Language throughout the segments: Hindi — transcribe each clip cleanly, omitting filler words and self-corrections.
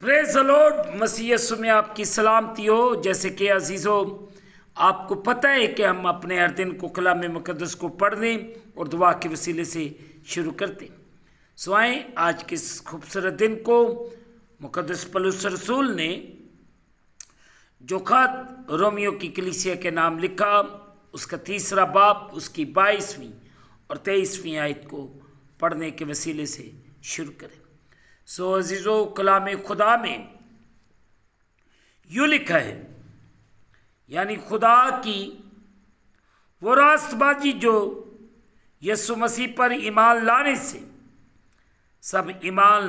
Praise the lord. Masih Yeshu में आपकी सलामती हो। जैसे कि अजीज़ों, आपको पता है कि हम अपने हर दिन को कलाम मुकद्दस को पढ़ने और दुआ के वसीले से शुरू करते। सो आए आज के इस खूबसूरत दिन को मुकद्दस पौलुस रसूल ने जो खत रोमियो की कलीसिया के नाम लिखा, उसका 3 बाब, उसकी 22वीं और 23वीं आयत को पढ़ने के वसीले से शुरू करें। सो अजीज़ों, कलाम खुदा में यूँ लिखा है, यानी खुदा की वो रास्तबाजी जो यीशु मसीह पर ईमान लाने से सब ईमान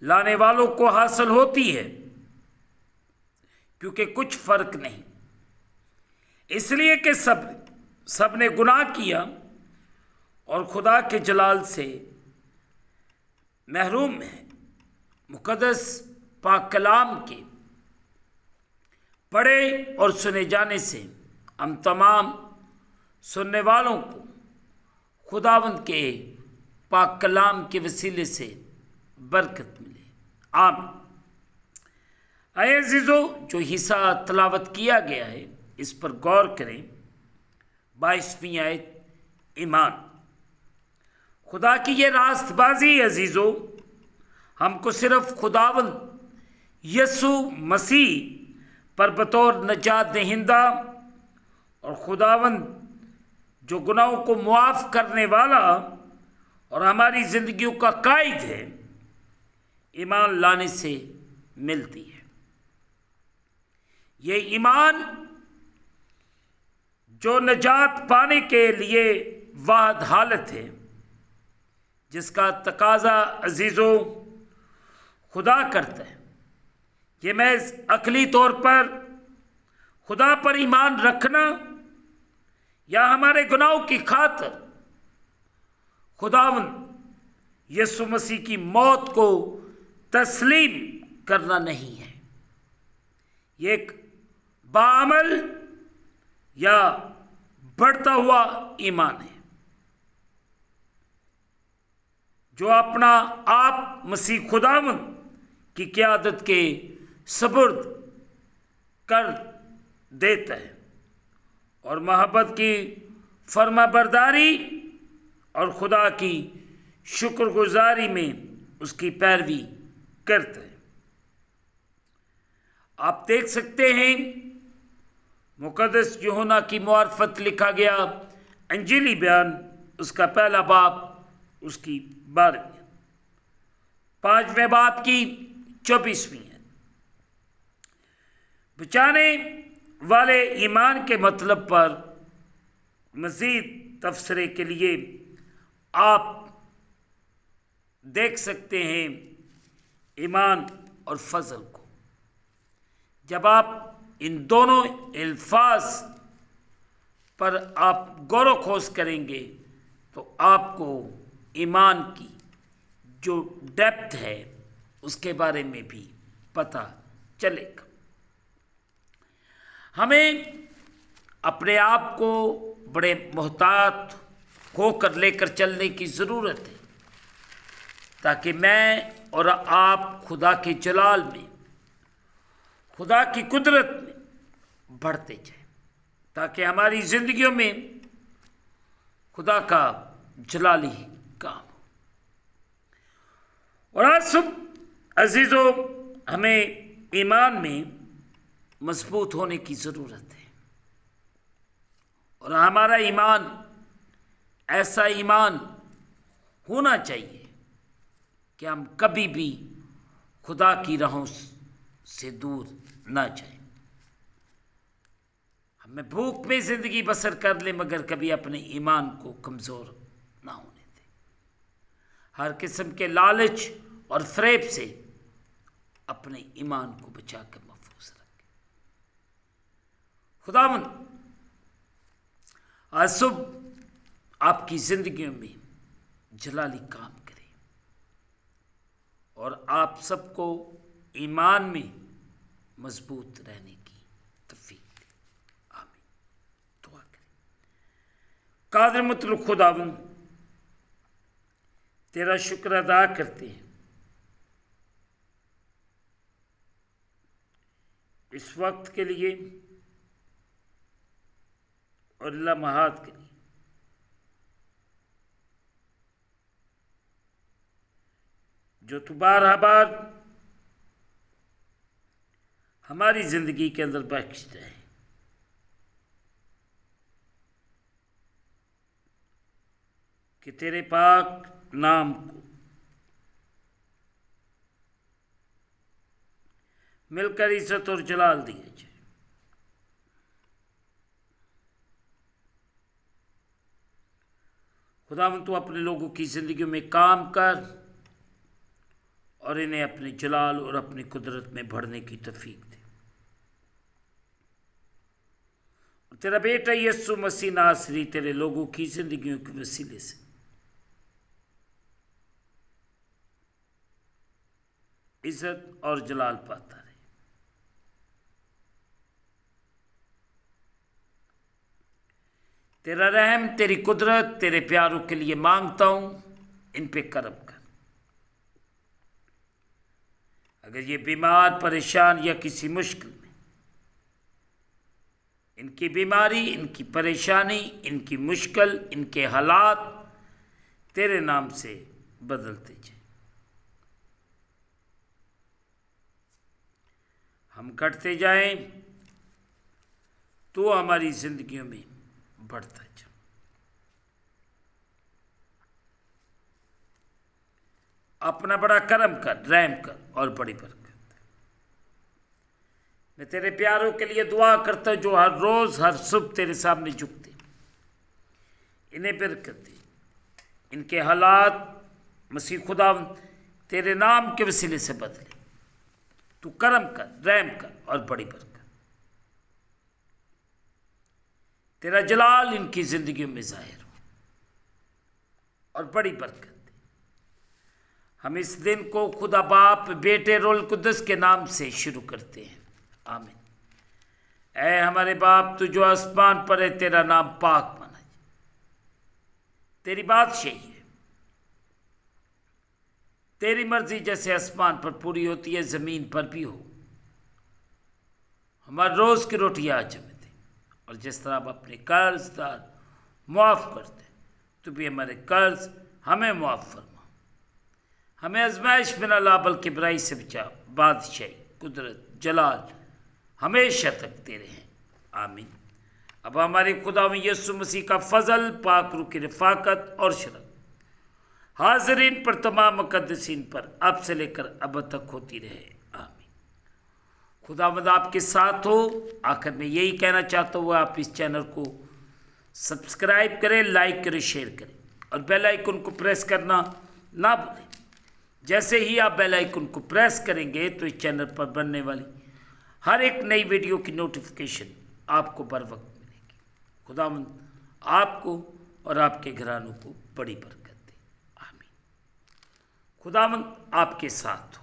लाने वालों को हासिल होती है, क्योंकि कुछ फर्क नहीं, इसलिए कि सब ने गुनाह किया और खुदा के जलाल से महरूम है। मुकद्दस पाक कलाम के पढ़े और सुने जाने से हम तमाम सुनने वालों को खुदावंद के पाक कलाम के वसीले से बरकत मिले। आमीन। आए अजीज़ों, जो हिस्सा तलावत किया गया है इस पर गौर करें। 22वीं आयत, ईमान। खुदा की ये रास्तबाजी अजीज़ों हमको सिर्फ खुदावंद यीशु मसीह पर बतौर नजात दहिंदा और खुदावंद जो गुनाहों को मुआफ़ करने वाला और हमारी ज़िंदगियों का कायद है, ईमान लाने से मिलती है। ये ईमान जो नजात पाने के लिए वाहिद हालत है, जिसका तकाजा अजीज़ों खुदा करता है। ये महज अकली तौर पर खुदा पर ईमान रखना या हमारे गुनाहों की खातिर खुदावंद यीशु मसीह की मौत को तस्लीम करना नहीं है। ये एक बाअमल या बढ़ता हुआ ईमान है जो अपना आप मसीह खुदावंद की क़यादत के सपुर्द कर देता है और मोहब्बत की फरमाबरदारी और खुदा की शुक्रगुजारी में उसकी पैरवी करता है। आप देख सकते हैं मुकद्दस यूहन्ना की मुआरफत लिखा गया अंजीली बयान, उसका 1 बाब, उसकी 12वीं, 5वें बाब की 24वीं है। बचाने वाले ईमान के मतलब पर मज़ीद तफसरे के लिए आप देख सकते हैं ईमान और फजल को। जब आप इन दोनों अल्फाज पर आप गौर खोज करेंगे तो आपको ईमान की जो डेप्थ है उसके बारे में भी पता चलेगा। हमें अपने आप को बड़े मोहतात होकर लेकर चलने की ज़रूरत है, ताकि मैं और आप खुदा के जलाल में, खुदा की कुदरत में बढ़ते जाएं, ताकि हमारी ज़िंदगियों में खुदा का जलाली काम हो। और आज सुबह अजीज़ों, हमें ईमान में मजबूत होने की ज़रूरत है और हमारा ईमान ऐसा ईमान होना चाहिए कि हम कभी भी खुदा की राहों से दूर ना जाएं। हमें भूख में ज़िंदगी बसर कर ले, मगर कभी अपने ईमान को कमज़ोर ना होने दें। हर किस्म के लालच और फ़रेब से अपने ईमान को बचा कर महफूज रखें। खुदावंद आज सुबह आपकी ज़िंदगियों में जलाली काम करे और आप सबको ईमान में मजबूत रहने की तौफीक दे। आमीन। दुआ करें। कादिर मुतलक खुदावंद, तेरा शुक्र अदा करते हैं इस वक्त के लिए और लम्हात के लिए जो तू बार बार हमारी जिंदगी के अंदर बख्शता है। कि तेरे पाक नाम को मिलकर इज्जत और जलाल दिए जाए। खुदावंद तू अपने लोगों की जिंदगी में काम कर और इन्हें अपने जलाल और अपनी कुदरत में बढ़ने की तौफीक दे। तेरा बेटा यीशु मसीह नासरी तेरे लोगों की जिंदगियों के वसीले से इज्जत और जलाल पाता रहे। तेरा रहम, तेरी कुदरत, तेरे प्यारों के लिए मांगता हूं, इन पे करम कर। अगर ये बीमार, परेशान या किसी मुश्किल में, इनकी बीमारी, इनकी परेशानी, इनकी मुश्किल, इनके हालात तेरे नाम से बदलते जाए। हम घटते जाएं, तो हमारी जिंदगियों में बढ़ता जा। अपना बड़ा करम कर, रहम कर और बड़ी बरकत। मैं तेरे प्यारों के लिए दुआ करता हूं जो हर रोज हर सुबह तेरे सामने झुकते, इन्हें बरकत दे। इनके हालात मसीह खुदा तेरे नाम के वसीले से बदले। तू करम कर, रहम कर और बड़ी बरकत। तेरा जलाल इनकी जिंदगी में जाहिर हो और बड़ी बरकत दे। हम इस दिन को खुदा बाप, बेटे, रोल कुदस के नाम से शुरू करते हैं। आमीन। ऐ हमारे बाप, तू जो आसमान पर है, तेरा नाम पाक माना जाए। तेरी बादशाही है, तेरी मर्जी जैसे आसमान पर पूरी होती है, जमीन पर भी हो। हमारे रोज की रोटी आज हमें दे, और जिस तरह आप अपने कर्जदार मुआफ करते, तो भी हमारे कर्ज हमें मुआफ फरमा। हमें आजमाइश में न ला, बल्कि बुराई से बचा। बादशाही, कुदरत, जलाल हमेशा तक तेरे हैं। आमीन। अब हमारे खुदा में यीशु मसीह का फजल, पाक रूह की रफाकत और शरफ हाजरीन पर, तमाम मुकद्दसीन पर अब से लेकर अब तक होती रहे। आमीन। खुदावंद आपके साथ हो। आखिर में यही कहना चाहता हूँ, आप इस चैनल को सब्सक्राइब करें, लाइक करें, शेयर करें और बेल आइकन को प्रेस करना ना भूलें। जैसे ही आप बेल आइकन को प्रेस करेंगे तो इस चैनल पर बनने वाली हर एक नई वीडियो की नोटिफिकेशन आपको बर वक्त मिलेगी। खुदावंद आपको और आपके घरानों को बड़ी बरकत दे। आमीन। खुदावंद आपके साथ हो।